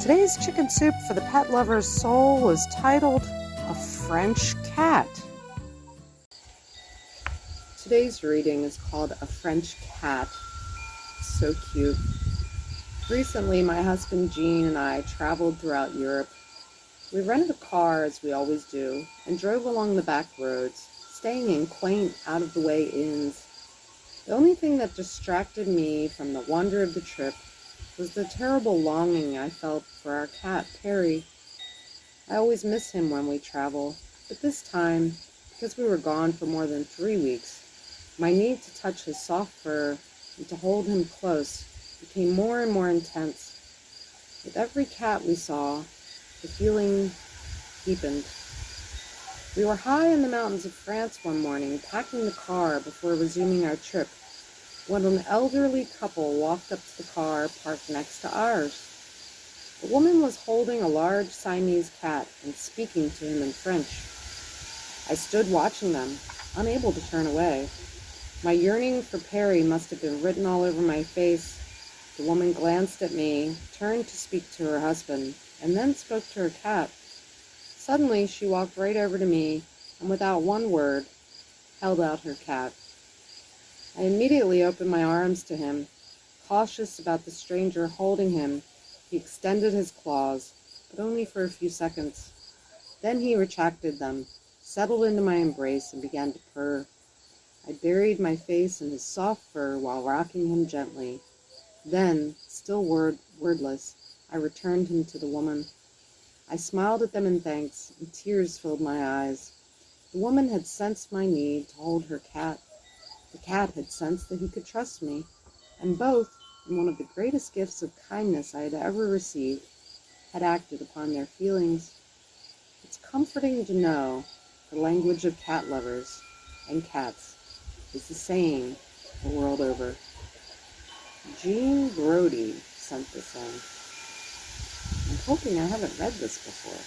Today's chicken soup for the pet lover's soul is titled A French Cat. Today's reading is called A French Cat. It's so cute. Recently, my husband Jean and I traveled throughout Europe. We rented a car, as we always do, and drove along the back roads, staying in quaint, out-of-the-way inns. The only thing that distracted me from the wonder of the trip was the terrible longing I felt for our cat, Perry. I always miss him when we travel, but this time, because we were gone for more than 3 weeks, my need to touch his soft fur and to hold him close became more and more intense. With every cat we saw, the feeling deepened. We were high in the mountains of France one morning, packing the car before resuming our trip, when an elderly couple walked up to the car parked next to ours. The woman was holding a large Siamese cat and speaking to him in French. I stood watching them, unable to turn away. My yearning for Perry must have been written all over my face. The woman glanced at me, turned to speak to her husband, and then spoke to her cat. Suddenly, she walked right over to me, and without one word, held out her cat. I immediately opened my arms to him. Cautious about the stranger holding him, he extended his claws, but only for a few seconds. Then he retracted them, settled into my embrace, and began to purr. I buried my face in his soft fur while rocking him gently. Then, still wordless, I returned him to the woman. I smiled at them in thanks, and tears filled my eyes. The woman had sensed my need to hold her cat. The cat had sensed that he could trust me, and both, in one of the greatest gifts of kindness I had ever received, had acted upon their feelings. It's comforting to know the language of cat lovers and cats is the same the world over. Jean Brody sent this in. I'm hoping I haven't read this before.